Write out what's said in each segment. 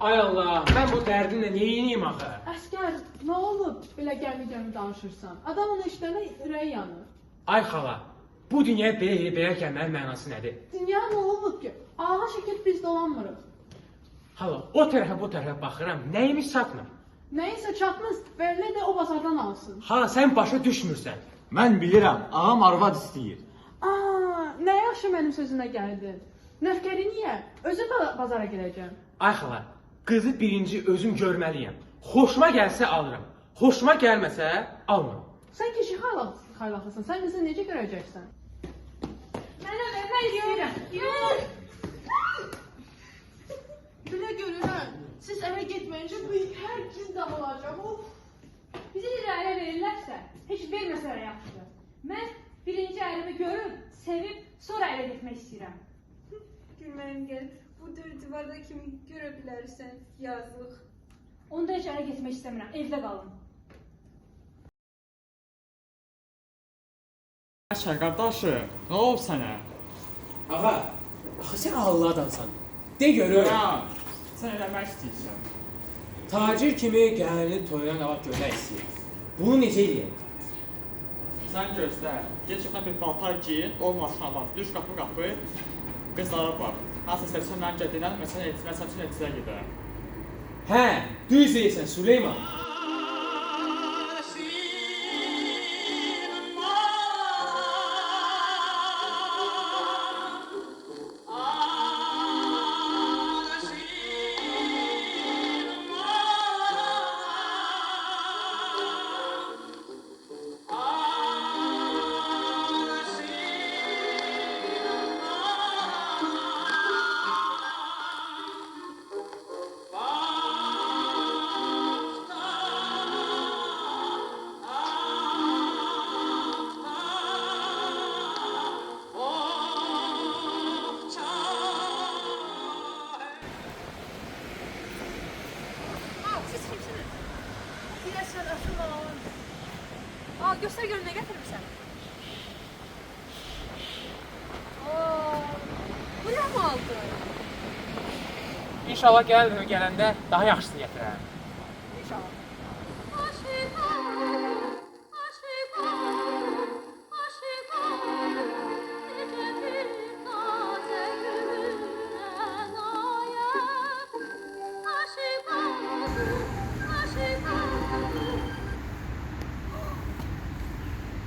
Ay Allah, mən bu dərdinlə neyiniyim axı? Əskər, nə olub? Belə gəmi danışırsan. Adamın işlərində ürəyi yanır. Ay xala, bu dünyaya belə gəlməyin mənası nədir? Dünya nə olub ki? Ağa şəkil biz dolanmırıq. Hala, o tərəfə bu tərəfə baxıram, nəyimiz çatmır? Nəyinsə çatmız, verilə də o bazardan alsın. Hala, sən başa düşmürsən. Mən bilirəm, ağam arvad istəyir. Nə yaxşı mənim sözümə gəldin. Nökəri niyə? Özü bazara girəcəm. Ay xala, qızı birinci özüm görməliyəm. Xoşuma gəlsə alıram. Xoşuma gəlməsə almıram. Sən kişi xaylaqlısın. Sən qızı necə görəcəksən? Mən istəyirəm. Belə görürəm. Siz ərə getməyincə hər kim dağılacaq. Bizi necə ərə verirlərsə, heç verməsələr yaxşıdır. Mən birinci ərimi görüb, sevib, sonra ərə getmək istəyirəm. Gülməyim gəl. Bu dörd divarda kimi görə bilərsən, yazıq. Onda heç ərə getmək istəmirəm, evdə qalın. Əşər qardaşım, nə olub sənə? Ağa, axı sən Allah adamsan. De görür. Sən eləmək istəyirsən. Tacir kimi gəlini toyuna qabaq görmək istəyir. Bunu necə eləyək? Sən gözlə, geçəkdən bir paltar giyin, olmazsa bax, düş qapı, qızlara bax. Nasıl seçsən mən gedinəm, məsələn üçün etisə gedərəm. Hə, düz deyirsən Süleyman. Göstər görün, nə gətirmişsən? Bu nə maldır? İnşallah gələndə daha yaxşısını gətirərəm. İnşallah.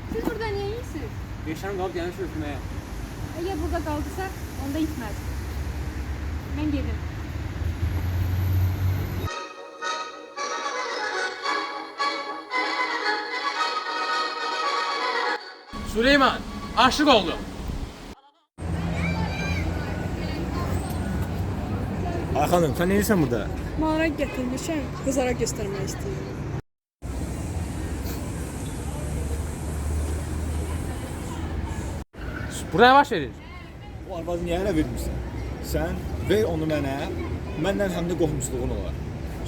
Siz burada niyə yiyirsiniz? Yaşam qalıb gəlin sürtməyə. Əgər burada qaldısa, onda itməz. Mən gedim. Süleyman, aşık oldum. Ay xanım, sən nə edirsən burada? Mağara gətirmişəm, qızlara göstərmək istəyirəm. Burada nə baş verir? O arvadı niyə ərə vermirsən? Sən ver onu mənə, məndən həm də qohumsuluğun olar.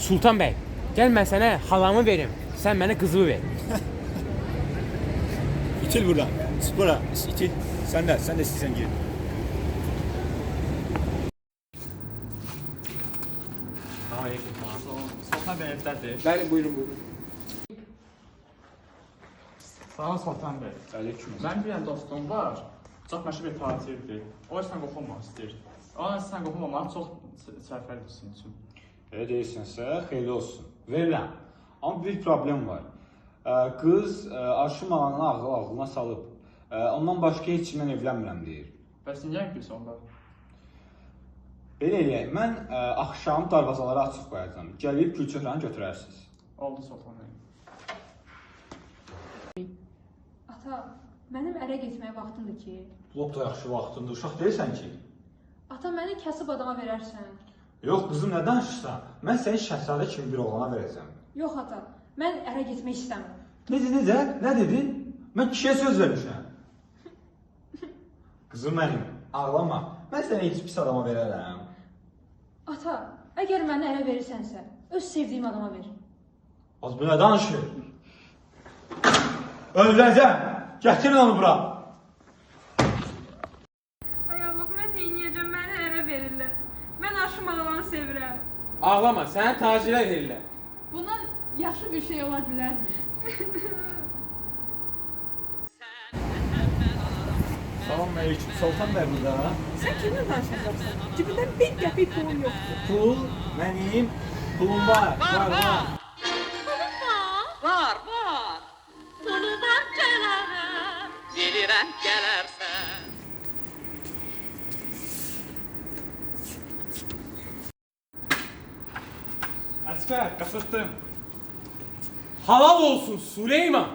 Sultan bəy, gəl mən sənə halamı verim, sən mənə qızımı ver. İtil buradan, çıx bura, itil. Sən də istəyirsən gir. Sultan bəy evdədir. Bəli, buyurun. Sağ ol Sultan bəy. Aleyküm. Mənim bir dostum var, çox məşhur bir tacirdir. O sən qoxulmaq istəyir. Ona sən qoxulmamaq çox sərfəlidir sizin üçün. Elə deyirsənsə, xeyirli olsun. Verirəm. Amma bir problem var. Qız aşım alanı ağlına salıb. Ondan başqa heç kimlə evlənmirəm deyir. Bəs niyə gülsə onda? Belə eləyək, mən axşam darvazaları açıq qoyacağam. Gəlib gülçöhrəni götürərsiniz. Oldu Sultan bəy. Ata, mənim ərə getməyə vaxtımdır ki. Lop da yaxşı vaxtındır, uşaq deyirsən ki. Ata, məni kasıb adama verərsən. Yox qızım, nə danışırsan? Mən səni şəhzadə kimi bir oğlana verəcəm. Yox ata, mən ərə getmək istəmirəm. Necə? Nə dedin? Mən kişiyə söz vermişəm. Qızım mənim, ağlama. Mən səni heç pis adama verərəm. Ata, əgər məni ərə verirsənsə, öz sevdiyim adama ver. Az bu nə danışır? Öldürəcəm. Gətirin onu bura. Ay Allah, mən neyniyəcəm? Məni ərə verirlər. Mən aşım ağalanı sevirəm. Ağlama, səni tacirlər eləyirlər. Bundan yaxşı bir şey ola bilərmi? Salam aleyküm. Sultan bəy burada. Sən kimlə danışacaqsan? Cibindən bir qəpik pulun yoxdur. Pul mənim. Pulum var. Var. Var, var. Pulu var gələrəm, bilirəm gələrsən. Əsfər, qasırtdım. Halal olsun Süleyman.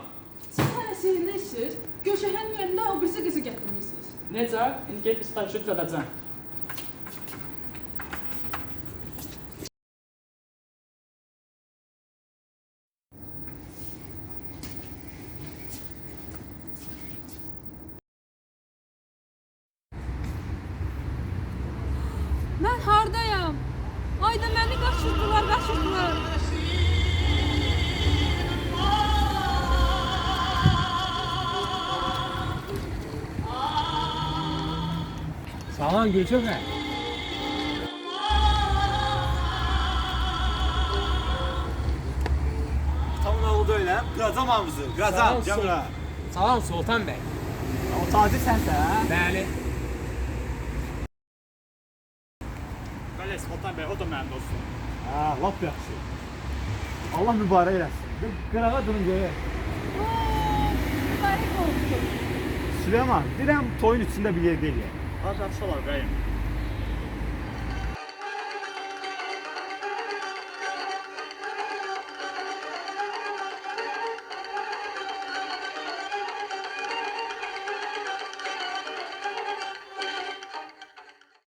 Siz hələ sevinəksiniz, Gülşəhərin yanında o birisi qızı gətirmişsiniz. Necə? İndi get bir stajı düzədəcəm. Mən hardayam? Ayda məni qaçırdılar. Salam Gülçöhər. Tam oğlu öyle. Qıracam hamımızı. Qıracam. Gəl bura. Salam Sultan bəy. O tacir sənsə, hə? Bəli. Bəli, Sultan bəy, o da mənim dostum. Hə, lap yaxşı. Allah mübarək eləsin. Qırağa durun görək. Mübarək olsun. Süleyman, deyirəm toyun içində bir yer deyil. Az yaxşı olar bəyim.